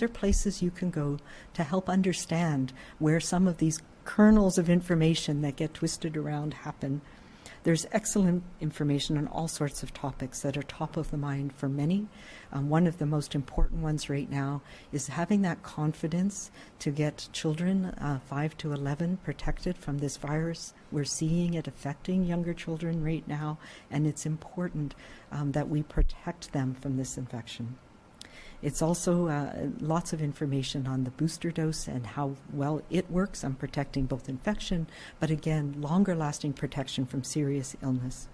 are places you can go to help understand where some of these kernels of information that get twisted around happen. There's excellent information on all sorts of topics that are top of the mind for many. One of the most important ones right now is having that confidence to get children 5 to 11 protected from this virus. We're seeing it affecting younger children right now, and it's important that we protect them from this infection. It's also lots of information on the booster dose and how well it works on protecting both infection, but again, longer-lasting protection from serious illness.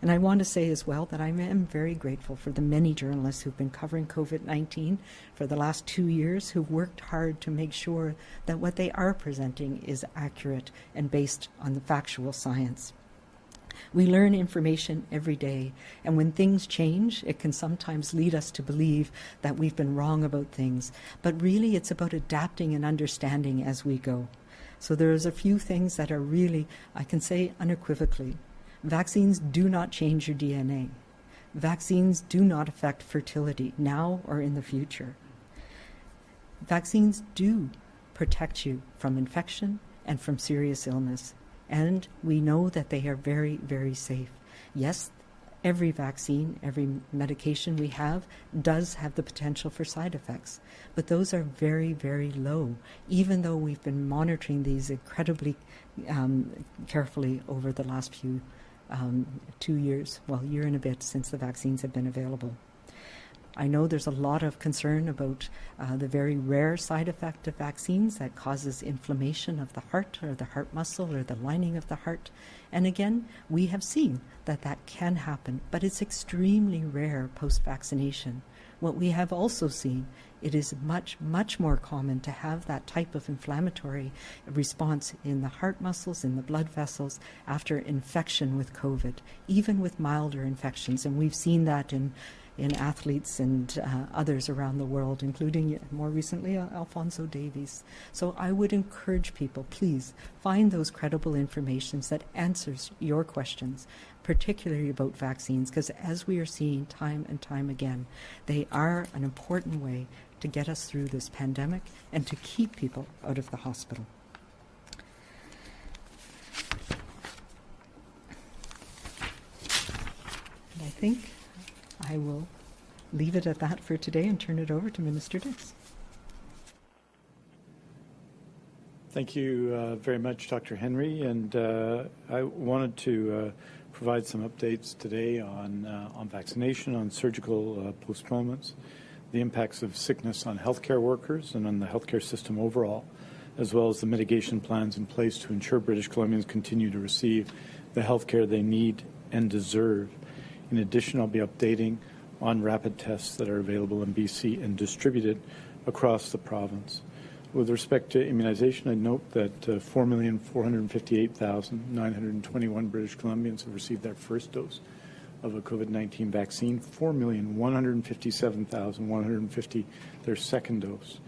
And I want to say as well that I am very grateful for the many journalists who've been covering COVID-19 for the last 2 years, who've worked hard to make sure that what they are presenting is accurate and based on the factual science. We learn information every day, and when things change, it can sometimes lead us to believe that we've been wrong about things. But really, it's about adapting and understanding as we go. So there's a few things that are really, I can say unequivocally, vaccines do not change your DNA. Vaccines do not affect fertility now or in the future. Vaccines do protect you from infection and from serious illness. And we know that they are very, very safe. Yes, every vaccine, every medication we have does have the potential for side effects, but those are very, very low, even though we've been monitoring these incredibly carefully over the last few 2 years, well, year and a bit since the vaccines have been available. I know there's a lot of concern about the very rare side effect of vaccines that causes inflammation of the heart or the heart muscle or the lining of the heart. And again, we have seen that that can happen, but it's extremely rare post-vaccination. What we have also seen, it is much, much more common to have that type of inflammatory response in the heart muscles, in the blood vessels after infection with COVID, even with milder infections. And we've seen that in athletes and others around the world, including more recently Alphonso Davies. So I would encourage people, please find those credible information that answers your questions, particularly about vaccines, because as we are seeing time and time again, they are an important way to get us through this pandemic and to keep people out of the hospital. And I think I will leave it at that for today and turn it over to Minister Dix. Thank you very much, Dr. Henry. And I wanted to provide some updates today on vaccination, on surgical postponements, the impacts of sickness on healthcare workers and on the healthcare system overall, as well as the mitigation plans in place to ensure British Columbians continue to receive the healthcare they need and deserve. In addition, I'll be updating on rapid tests that are available in BC and distributed across the province. With respect to immunization, I note that 4,458,921 British Columbians have received their first dose of a COVID-19 vaccine, 4,157,150 their second dose,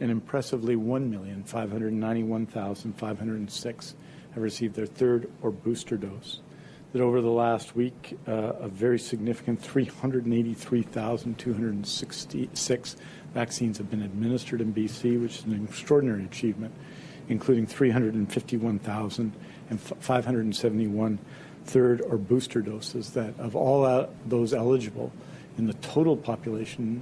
and impressively 1,591,506 have received their third or booster dose. That over the last week, a very significant 383,266 vaccines have been administered in BC, which is an extraordinary achievement, including 351,571 third or booster doses. That of all those eligible in the total population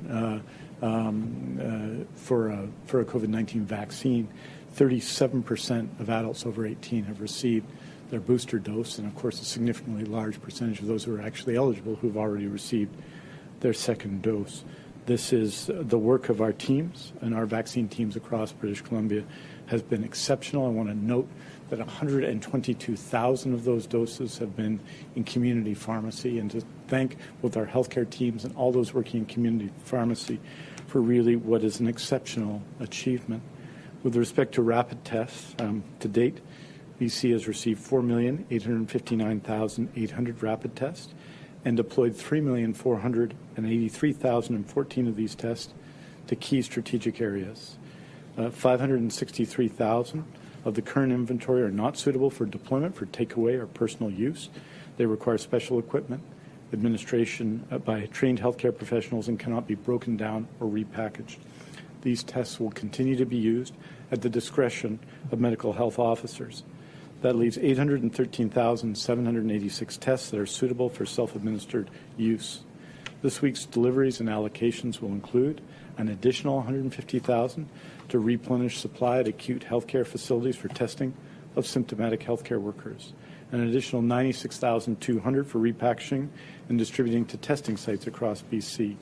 for a COVID-19 vaccine, 37% of adults over 18 have received their booster dose, and of course a significantly large percentage of those who are actually eligible who've already received their second dose. This is the work of our teams, and our vaccine teams across British Columbia has been exceptional. I want to note that 122,000 of those doses have been in community pharmacy, and to thank both our healthcare teams and all those working in community pharmacy for really what is an exceptional achievement. With respect to rapid tests, to date, BC has received 4,859,800 rapid tests and deployed 3,483,014 of these tests to key strategic areas. 563,000 of the current inventory are not suitable for deployment for takeaway or personal use. They require special equipment, administration by trained healthcare professionals, and cannot be broken down or repackaged. These tests will continue to be used at the discretion of medical health officers. That leaves 813,786 tests that are suitable for self-administered use. This week's deliveries and allocations will include an additional 150,000 to replenish supply at acute healthcare facilities for testing of symptomatic healthcare workers, an additional 96,200 for repackaging and distributing to testing sites across BC.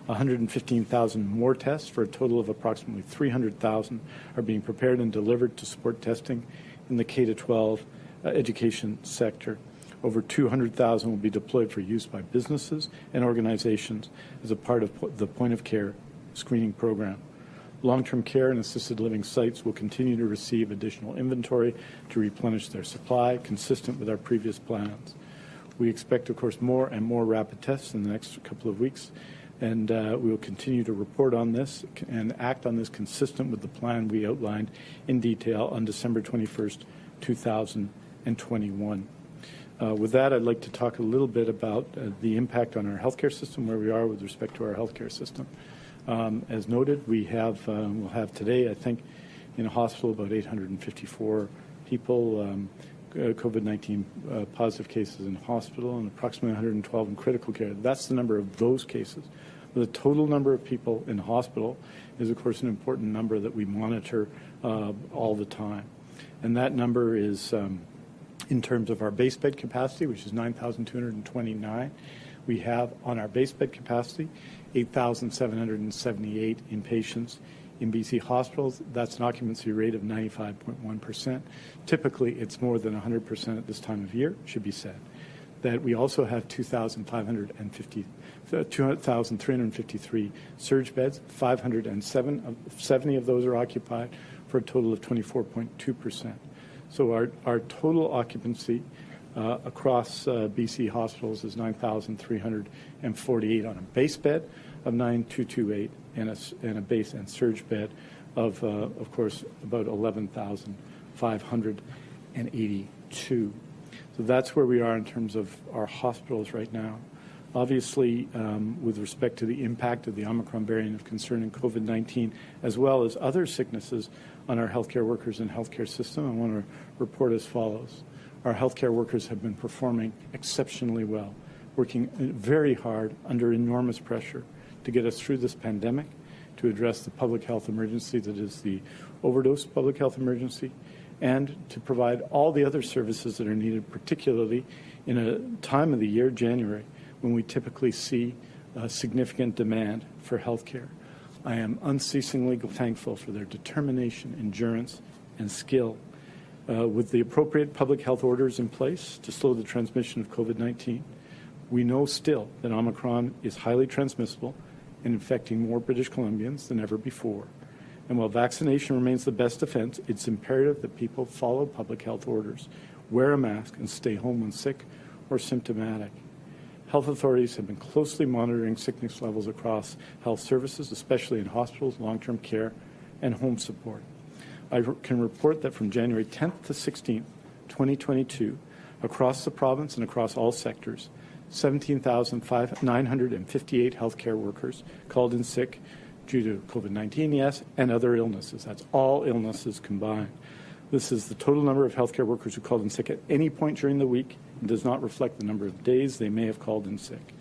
115,000 more tests for a total of approximately 300,000 are being prepared and delivered to support testing in the K-12 education sector. Over 200,000 will be deployed for use by businesses and organizations as a part of the point-of-care screening program. Long-term care and assisted living sites will continue to receive additional inventory to replenish their supply, consistent with our previous plans. We expect, of course, more and more rapid tests in the next couple of weeks, and we will continue to report on this and act on this consistent with the plan we outlined in detail on December 21st, 2021. With that, I'd like to talk a little bit about the impact on our healthcare system, where we are with respect to our healthcare system. As noted, we'll have today, I think, in a hospital about 854 people, COVID-19 positive cases in hospital, and approximately 112 in critical care. That's the number of those cases. The total number of people in hospital is, of course, an important number that we monitor all the time. And that number is, in terms of our base bed capacity, which is 9,229, we have on our base bed capacity 8,778 inpatients in BC hospitals. That's an occupancy rate of 95.1%. Typically, it's more than 100% at this time of year, should be said. That we also have 2,353 surge beds, 570 of those are occupied, for a total of 24.2%. So our total occupancy across BC hospitals is 9,348 on a base bed of 9,228 and a base and surge bed of course, about 11,582. So that's where we are in terms of our hospitals right now. Obviously, with respect to the impact of the Omicron variant of concern in COVID-19, as well as other sicknesses on our healthcare workers and healthcare system, I want to report as follows. Our healthcare workers have been performing exceptionally well, working very hard under enormous pressure to get us through this pandemic, to address the public health emergency that is the overdose public health emergency, and to provide all the other services that are needed, particularly in a time of the year, January, when we typically see significant demand for healthcare. I am unceasingly thankful for their determination, endurance, and skill. With the appropriate public health orders in place to slow the transmission of COVID-19, we know still that Omicron is highly transmissible and infecting more British Columbians than ever before. And while vaccination remains the best defense, it's imperative that people follow public health orders, wear a mask, and stay home when sick or symptomatic. Health authorities have been closely monitoring sickness levels across health services, especially in hospitals, long-term care, and home support. I can report that from January 10th to 16th, 2022, across the province and across all sectors, 17,958 healthcare workers called in sick due to COVID-19, yes, and other illnesses. That's all illnesses combined. This is the total number of healthcare workers who called in sick at any point during the week and does not reflect the number of days they may have called in sick.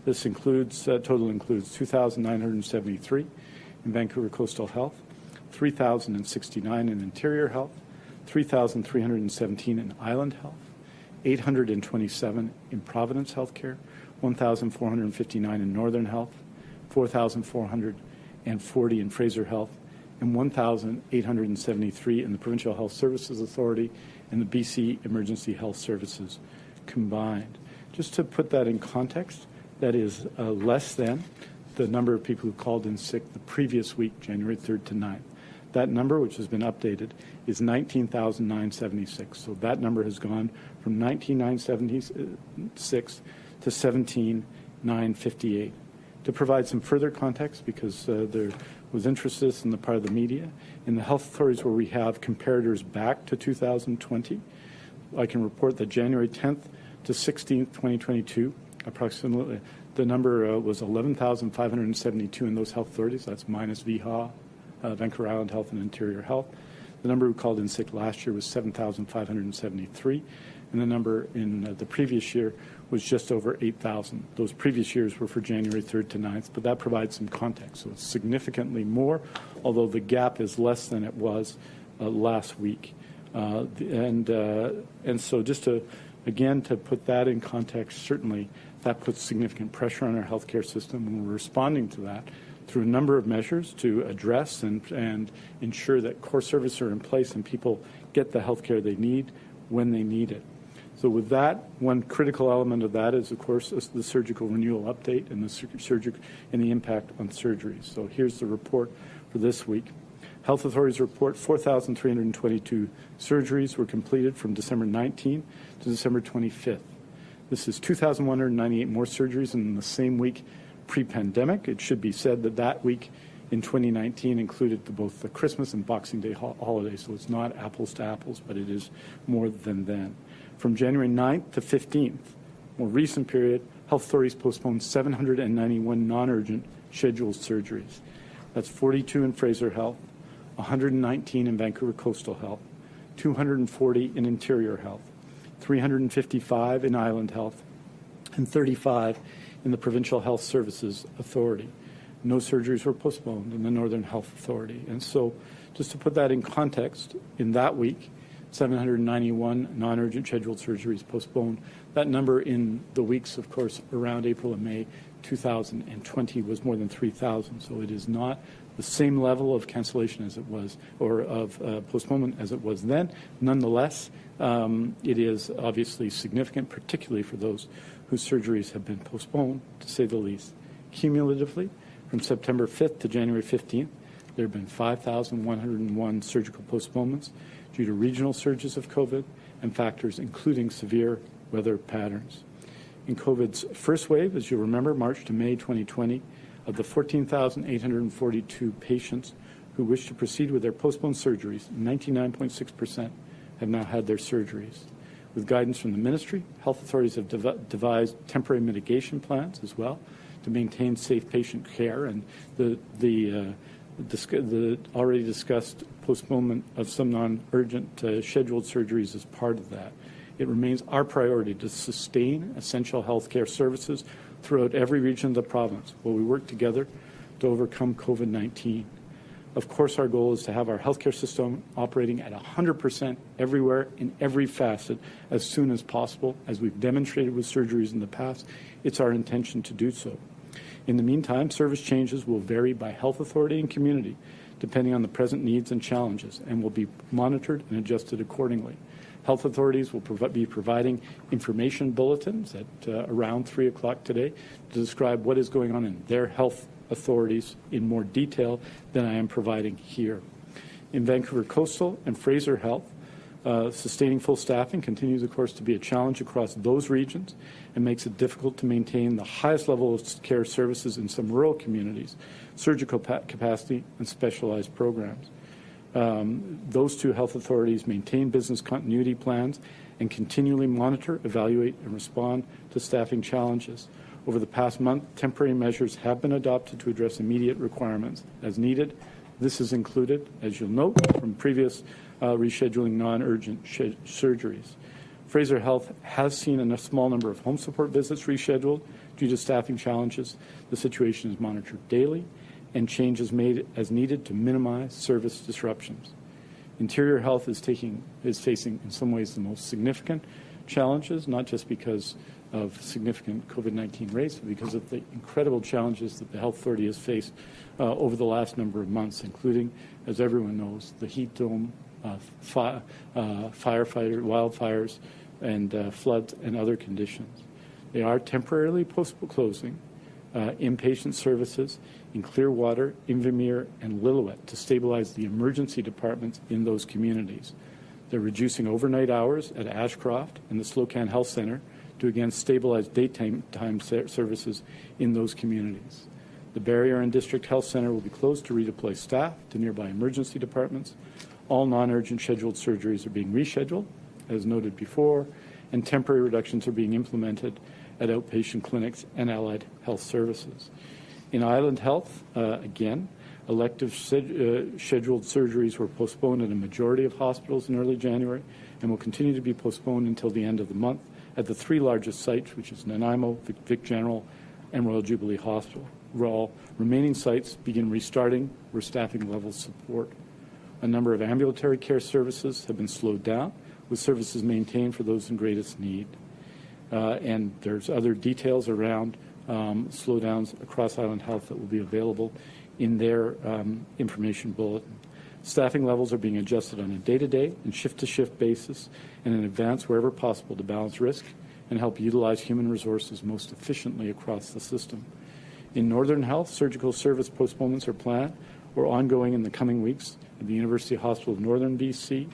This total includes 2,973 in Vancouver Coastal Health, 3,069 in Interior Health, 3,317 in Island Health, 827 in Providence Healthcare, 1,459 in Northern Health, 4,440 in Fraser Health, and 1,873 in the Provincial Health Services Authority and the BC Emergency Health Services combined. Just to put that in context, that is less than the number of people who called in sick the previous week, January 3rd to 9th. That number, which has been updated, is 19,976. So that number has gone from 19,976 to 17,958. To provide some further context, because there was interest in this on the part of the media, in the health authorities where we have comparators back to 2020, I can report that January 10th to 16th, 2022, approximately the number was 11,572 in those health authorities. That's minus VHA, Vancouver Island Health and Interior Health. The number who called in sick last year was 7,573, and the number in the previous year was just over 8,000. Those previous years were for January 3rd to 9th, but that provides some context. So it's significantly more, although the gap is less than it was last week. And so just to put that in context, certainly that puts significant pressure on our healthcare system, and we're responding to that through a number of measures to address and ensure that core services are in place and people get the healthcare they need when they need it. So with that, one critical element of that is, of course, the surgical renewal update and the impact on surgeries. So here's the report for this week. Health authorities report 4,322 surgeries were completed from December 19 to December 25th. This is 2,198 more surgeries than the same week pre-pandemic. It should be said that that week in 2019 included both the Christmas and Boxing Day holidays, so it's not apples to apples, but it is more than then. From January 9th to 15th, more recent period, health authorities postponed 791 non-urgent scheduled surgeries. That's 42 in Fraser Health, 119 in Vancouver Coastal Health, 240 in Interior Health, 355 in Island Health, and 35 in the Provincial Health Services Authority. No surgeries were postponed in the Northern Health Authority. And so just to put that in context, in that week, 791 non-urgent scheduled surgeries postponed. That number in the weeks, of course, around April and May 2020 was more than 3,000. So it is not the same level of cancellation as it was, or of postponement as it was then. Nonetheless, it is obviously significant, particularly for those whose surgeries have been postponed, to say the least. Cumulatively, from September 5th to January 15th, there have been 5,101 surgical postponements due to regional surges of COVID and factors including severe weather patterns. In COVID's first wave, as you remember, March to May 2020, of the 14,842 patients who wish to proceed with their postponed surgeries, 99.6% have now had their surgeries. With guidance from the ministry, health authorities have devised temporary mitigation plans as well to maintain safe patient care, and the already discussed postponement of some non-urgent scheduled surgeries is part of that. It remains our priority to sustain essential healthcare services throughout every region of the province while we work together to overcome COVID-19. Of course, our goal is to have our healthcare system operating at 100% everywhere in every facet as soon as possible. As we've demonstrated with surgeries in the past, it's our intention to do so. In the meantime, service changes will vary by health authority and community, depending on the present needs and challenges, and will be monitored and adjusted accordingly. Health authorities will be providing information bulletins at around 3 o'clock today to describe what is going on in their health authorities in more detail than I am providing here. In Vancouver Coastal and Fraser Health, sustaining full staffing continues, of course, to be a challenge across those regions and makes it difficult to maintain the highest level of care services in some rural communities, surgical capacity, and specialized programs. Those two health authorities maintain business continuity plans and continually monitor, evaluate, and respond to staffing challenges. Over the past month, temporary measures have been adopted to address immediate requirements as needed. This is included, as you'll note, from previous rescheduling non-urgent surgeries. Fraser Health has seen a small number of home support visits rescheduled due to staffing challenges. The situation is monitored daily and changes made as needed to minimize service disruptions. Interior Health is facing in some ways the most significant challenges, not just because of significant COVID-19 rates, but because of the incredible challenges that the health authority has faced over the last number of months, including, as everyone knows, the heat dome, wildfires, and floods and other conditions. They are temporarily closing inpatient services in Clearwater, Invermere, and Lillooet to stabilize the emergency departments in those communities. They're reducing overnight hours at Ashcroft and the Slocan Health Centre to again stabilize daytime services in those communities. The Barrier and District Health Centre will be closed to redeploy staff to nearby emergency departments. All non-urgent scheduled surgeries are being rescheduled, as noted before, and temporary reductions are being implemented at outpatient clinics and allied health services. In Island Health, again, Elective scheduled surgeries were postponed at a majority of hospitals in early January and will continue to be postponed until the end of the month at the three largest sites, which is Nanaimo, Vic General, and Royal Jubilee Hospital. All remaining sites begin restarting where staffing levels support. A number of ambulatory care services have been slowed down, with services maintained for those in greatest need. And there's other details around slowdowns across Island Health that will be available in their information bulletin. Staffing levels are being adjusted on a day-to-day and shift-to-shift basis and in advance wherever possible to balance risk and help utilize human resources most efficiently across the system. In Northern Health, surgical service postponements are planned or ongoing in the coming weeks at the University Hospital of Northern BC,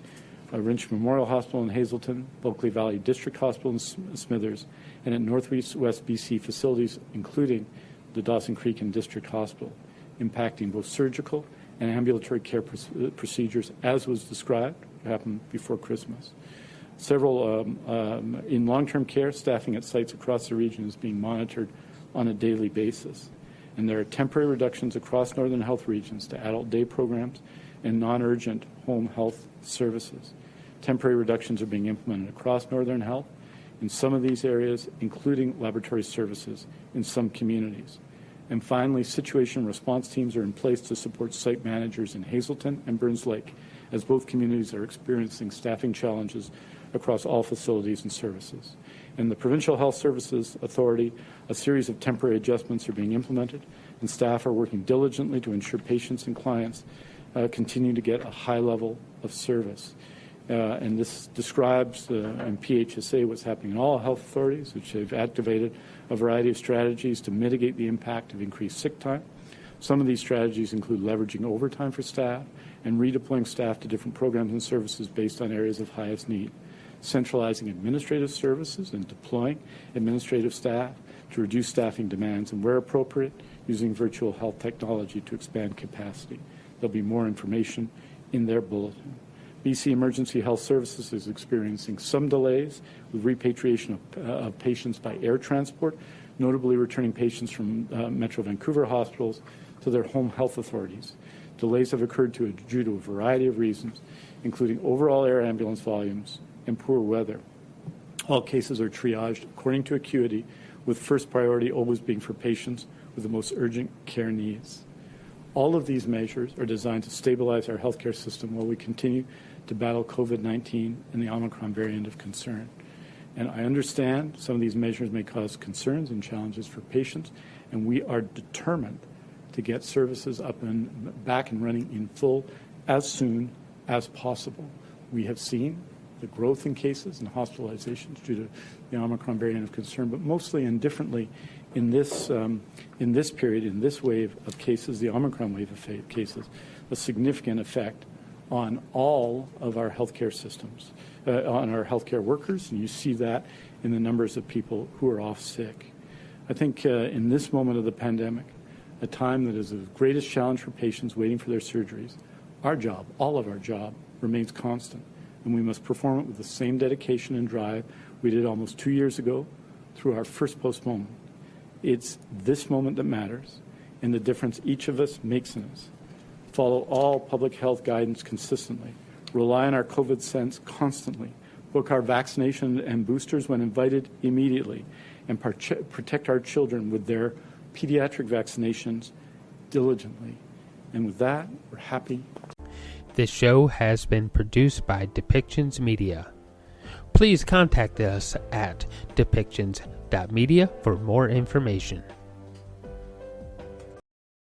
Wrench Memorial Hospital in Hazelton, Bulkley Valley District Hospital in Smithers, and at Northwest BC facilities, including the Dawson Creek and District Hospital, impacting both surgical and ambulatory care procedures, as was described, happened before Christmas. Several in long-term care, staffing at sites across the region is being monitored on a daily basis. And there are temporary reductions across Northern Health regions to adult day programs and non-urgent home health services. Temporary reductions are being implemented across Northern Health in some of these areas, including laboratory services in some communities. And finally, situation response teams are in place to support site managers in Hazelton and Burns Lake, as both communities are experiencing staffing challenges across all facilities and services. In the Provincial Health Services Authority, a series of temporary adjustments are being implemented, and staff are working diligently to ensure patients and clients continue to get a high level of service. And this describes in PHSA what's happening in all health authorities, which have activated a variety of strategies to mitigate the impact of increased sick time. Some of these strategies include leveraging overtime for staff and redeploying staff to different programs and services based on areas of highest need, centralizing administrative services and deploying administrative staff to reduce staffing demands, and where appropriate, using virtual health technology to expand capacity. There'll be more information in their bulletin. BC Emergency Health Services is experiencing some delays with repatriation of patients by air transport, notably returning patients from Metro Vancouver hospitals to their home health authorities. Delays have occurred due to a variety of reasons, including overall air ambulance volumes and poor weather. All cases are triaged according to acuity, with first priority always being for patients with the most urgent care needs. All of these measures are designed to stabilize our healthcare system while we continue to battle COVID-19 and the Omicron variant of concern. And I understand some of these measures may cause concerns and challenges for patients, and we are determined to get services up and back and running in full as soon as possible. We have seen the growth in cases and hospitalizations due to the Omicron variant of concern, but mostly and differently in this period, in this wave of cases, the Omicron wave of cases, a significant effect on all of our healthcare systems, on our healthcare workers, and you see that in the numbers of people who are off sick. I think in this moment of the pandemic, a time that is the greatest challenge for patients waiting for their surgeries, our job, all of our job, remains constant, and we must perform it with the same dedication and drive we did almost 2 years ago through our first postponement. It's this moment that matters, and the difference each of us makes in us. Follow all public health guidance consistently. Rely on our COVID sense constantly. Book our vaccination and boosters when invited immediately. And protect our children with their pediatric vaccinations diligently. And with that, we're happy. This show has been produced by Depictions Media. Please contact us at depictions.media for more information.